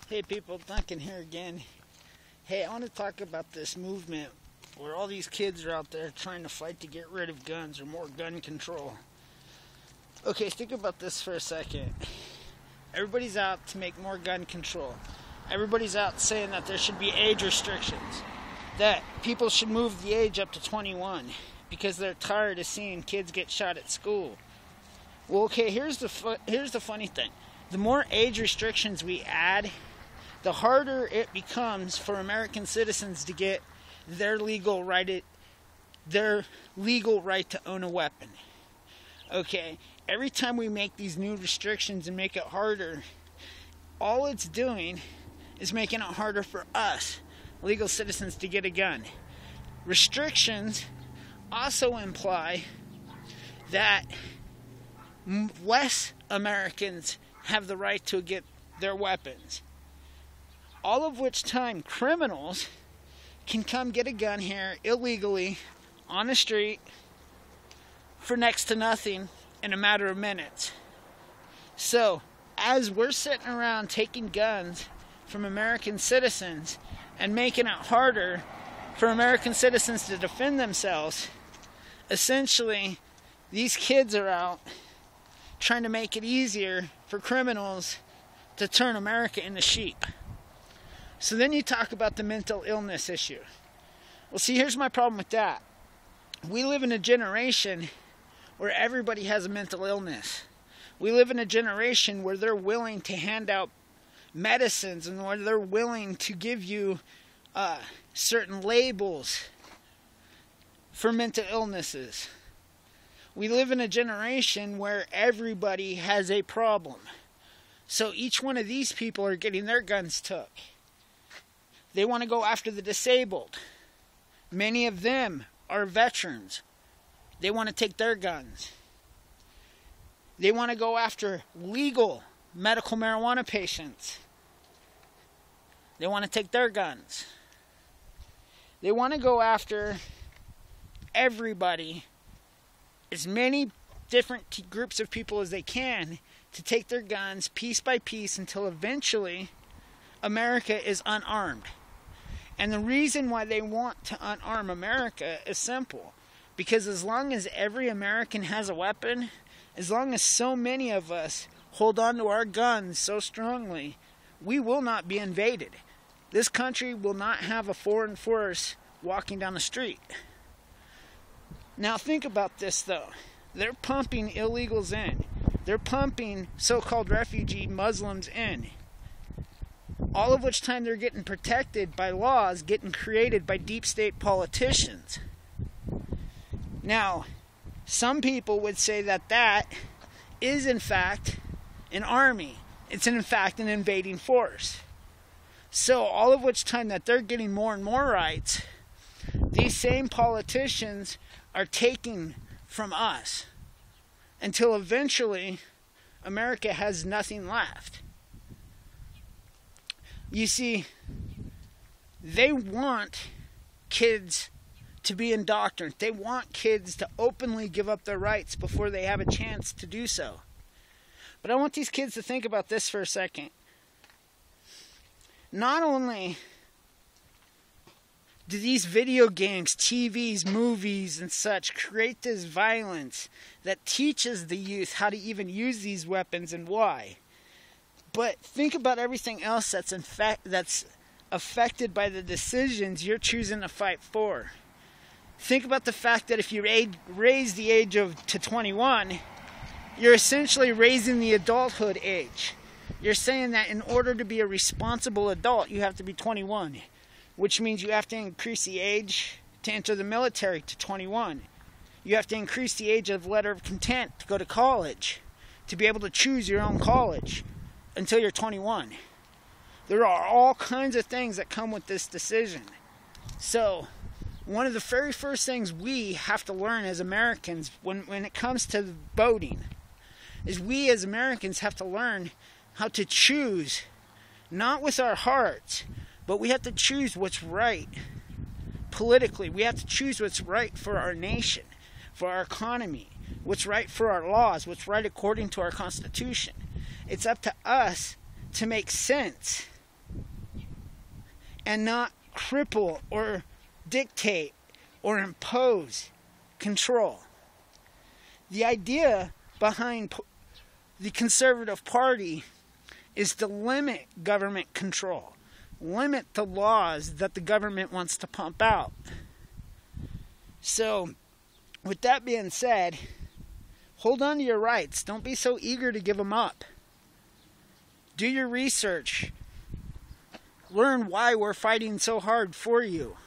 Hey people, Duncan here again. Hey, I want to talk about this movement where all these kids are out there trying to fight to get rid of guns or more gun control. Okay, think about this for a second. Everybody's out to make more gun control. Everybody's out saying that there should be age restrictions, that people should move the age up to 21 because they're tired of seeing kids get shot at school. Well, okay, here's the funny thing. The more age restrictions we add, the harder it becomes for American citizens to get their legal right to own a weapon. Okay, every time we make these new restrictions and make it harder, all it's doing is making it harder for us, legal citizens, to get a gun. Restrictions also imply that less Americans have the right to get their weapons. All of which time criminals can come get a gun here illegally on the street for next to nothing in a matter of minutes. So, as we're sitting around taking guns from American citizens and making it harder for American citizens to defend themselves, essentially, these kids are out trying to make it easier for criminals to turn America into sheep. So then you talk about the mental illness issue. Well, see, here's my problem with that. We live in a generation where everybody has a mental illness. We live in a generation where they're willing to hand out medicines and where they're willing to give you certain labels for mental illnesses. We live in a generation where everybody has a problem. So each one of these people are getting their guns took. They want to go after the disabled. Many of them are veterans. They want to take their guns. They want to go after legal medical marijuana patients. They want to take their guns. They want to go after everybody, as many different groups of people as they can, to take their guns piece by piece until eventually America is unarmed. And the reason why they want to unarm America is simple. Because as long as every American has a weapon, as long as so many of us hold on to our guns so strongly, we will not be invaded. This country will not have a foreign force walking down the street. Now think about this though. They're pumping illegals in. They're pumping so-called refugee Muslims in. All of which time they're getting protected by laws getting created by deep state politicians. Now, some people would say that that is in fact an army. It's in fact an invading force. So all of which time that they're getting more and more rights, these same politicians are taking from us until eventually America has nothing left. You see, they want kids to be indoctrinated. They want kids to openly give up their rights before they have a chance to do so. But I want these kids to think about this for a second. Not only do these video games, TVs, movies, and such create this violence that teaches the youth how to even use these weapons and why, but think about everything else that's affected by the decisions you're choosing to fight for. Think about the fact that if you raise the age to 21, you're essentially raising the adulthood age. You're saying that in order to be a responsible adult, you have to be 21, which means you have to increase the age to enter the military to 21. You have to increase the age of letter of content to go to college, to be able to choose your own college until you're 21. There are all kinds of things that come with this decision. So, one of the very first things we have to learn as Americans when it comes to voting is we as Americans have to learn how to choose, not with our hearts, but we have to choose what's right politically. We have to choose what's right for our nation, for our economy, what's right for our laws, what's right according to our Constitution. It's up to us to make sense and not cripple or dictate or impose control. The idea behind the Conservative Party is to limit government control, limit the laws that the government wants to pump out. So, with that being said, hold on to your rights. Don't be so eager to give them up. Do your research. Learn why we're fighting so hard for you.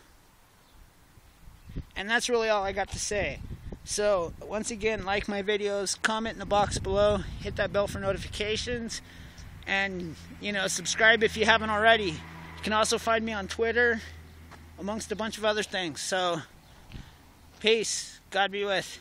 And that's really all I got to say. So, once again, like my videos, comment in the box below, hit that bell for notifications, and, subscribe if you haven't already. You can also find me on Twitter, amongst a bunch of other things. So, peace. God be with.